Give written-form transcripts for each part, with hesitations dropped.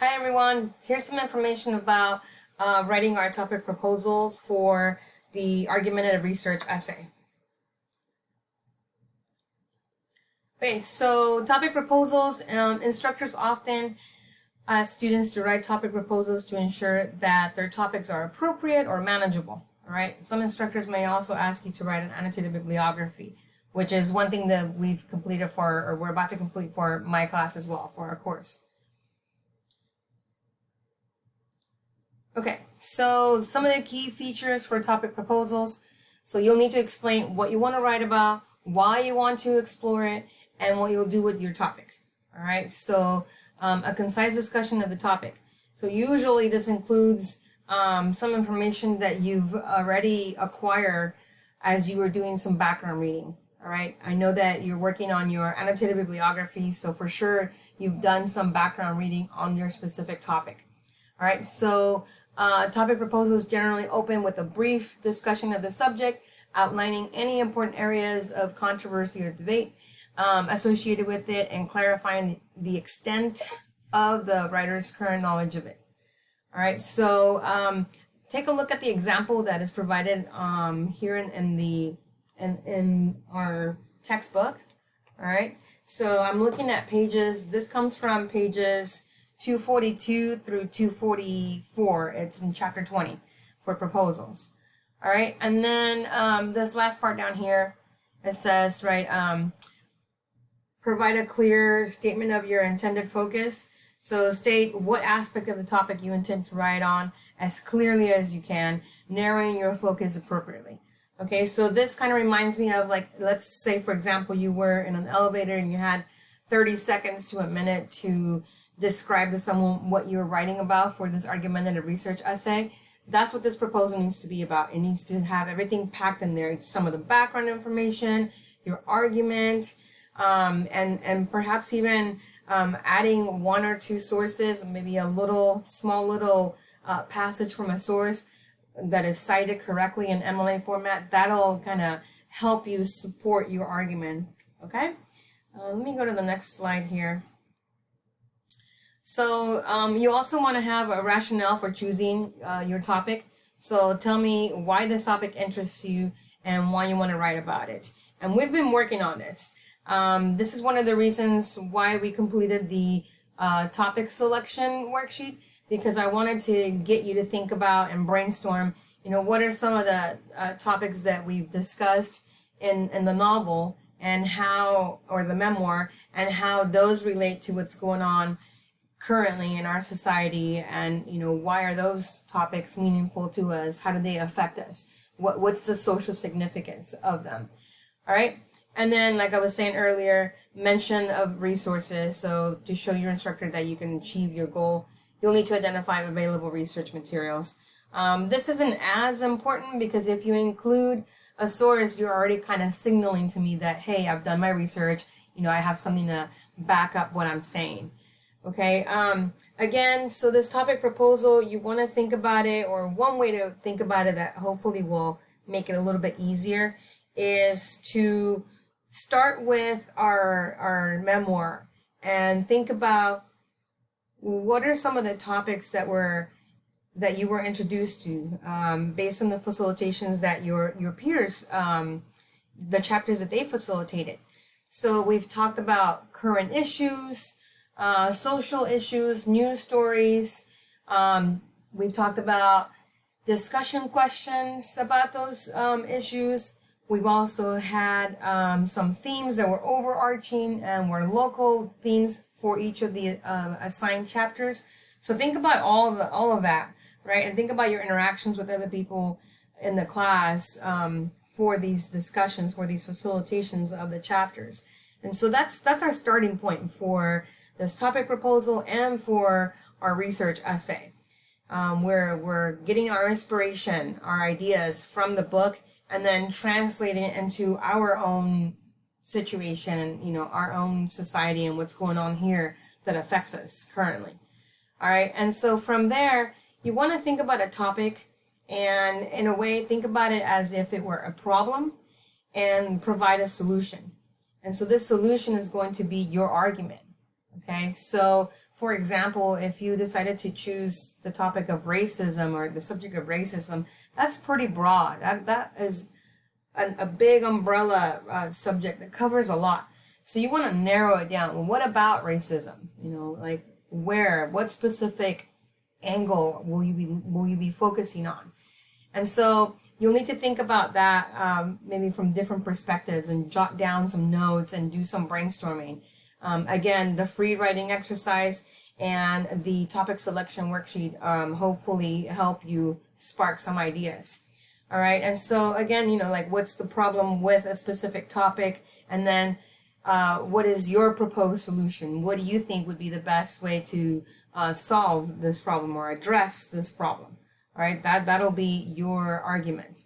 Hi everyone, here's some information about writing our topic proposals for the argumentative research essay. Okay, so topic proposals, instructors often ask students to write topic proposals to ensure that their topics are appropriate or manageable. All right, some instructors may also ask you to write an annotated bibliography, which is one thing that we've completed for, or we're about to complete for my class as well, for our course. Okay, so some of the key features for topic proposals. So you'll need to explain what you want to write about, why you want to explore it, and what you'll do with your topic. All right, so a concise discussion of the topic. So usually this includes some information that you've already acquired as you were doing some background reading. All right, I know that you're working on your annotated bibliography, so for sure you've done some background reading on your specific topic. All right, so topic proposals generally open with a brief discussion of the subject, outlining any important areas of controversy or debate associated with it, and clarifying the extent of the writer's current knowledge of it. All right, so take a look at the example that is provided here in our textbook. All right, so I'm looking at pages. This comes from pages 242 through 244. It's in chapter 20 for proposals. All right, and then this last part down here, it says, right, provide a clear statement of your intended focus. So state what aspect of the topic you intend to write on as clearly as you can, narrowing your focus appropriately. Okay, so this kind of reminds me of, like, let's say, for example, you were in an elevator and you had 30 seconds to a minute to describe to someone what you're writing about for this argumentative research essay. That's what this proposal needs to be about. It needs to have everything packed in there, some of the background information, your argument, and perhaps even adding one or two sources, maybe a small little passage from a source that is cited correctly in MLA format. That'll kind of help you support your argument. Okay, let me go to the next slide here. So you also want to have a rationale for choosing your topic. So tell me why this topic interests you and why you want to write about it. And we've been working on this. This is one of the reasons why we completed the topic selection worksheet, because I wanted to get you to think about and brainstorm, what are some of the topics that we've discussed in the novel and how, or the memoir, and how those relate to what's going on currently in our society, and why are those topics meaningful to us? How do they affect us? What's the social significance of them? All right, and then, like I was saying earlier, mention of resources. So to show your instructor that you can achieve your goal, you'll need to identify available research materials. This isn't as important because if you include a source, you're already kind of signaling to me that, hey, I've done my research, I have something to back up what I'm saying. Okay, again, so this topic proposal, you want to think about it, or one way to think about it that hopefully will make it a little bit easier, is to start with our memoir and think about what are some of the topics that you were introduced to based on the facilitations that your peers, the chapters that they facilitated. So we've talked about current issues, social issues, news stories. We've talked about discussion questions about those issues. We've also had some themes that were overarching and were local themes for each of the assigned chapters. So think about all of that, right? And think about your interactions with other people in the class for these discussions, for these facilitations of the chapters. And so that's our starting point for this topic proposal and for our research essay. We're getting our inspiration, our ideas from the book, and then translating it into our own situation, our own society and what's going on here that affects us currently. All right, and so from there, you want to think about a topic and, in a way, think about it as if it were a problem and provide a solution. And so this solution is going to be your argument. Okay, so For example, if you decided to choose the topic of racism or the subject of racism, that's pretty broad. That is a big umbrella subject that covers a lot. So you want to narrow it down. Well, what about racism? You know, like what specific angle will you be focusing on? And so you'll need to think about that maybe from different perspectives and jot down some notes and do some brainstorming. Again, the free writing exercise and the topic selection worksheet hopefully help you spark some ideas. All right. And so again, you know, like what's the problem with a specific topic? And then what is your proposed solution? What do you think would be the best way to solve this problem or address this problem? All right, that'll be your argument.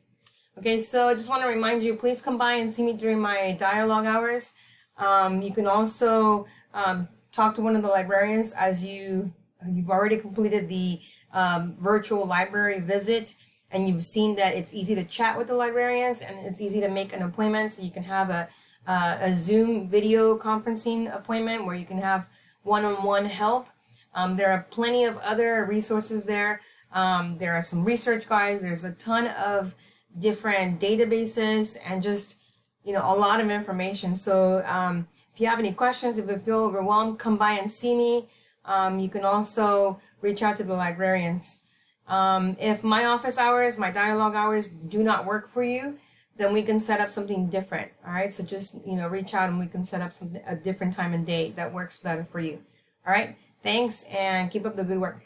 Okay, so I just want to remind you, please come by and see me during my dialogue hours. You can also talk to one of the librarians as you've already completed the virtual library visit, and you've seen that it's easy to chat with the librarians and it's easy to make an appointment. So you can have a Zoom video conferencing appointment where you can have one-on-one help. There are plenty of other resources there. There are some research guides. There's a ton of different databases and just, you know, a lot of information. So if you have any questions, if you feel overwhelmed, come by and see me. You can also reach out to the librarians. If my office hours, my dialogue hours do not work for you, then we can set up something different. All right. So just, you know, reach out and we can set up a different time and date that works better for you. All right. Thanks and keep up the good work.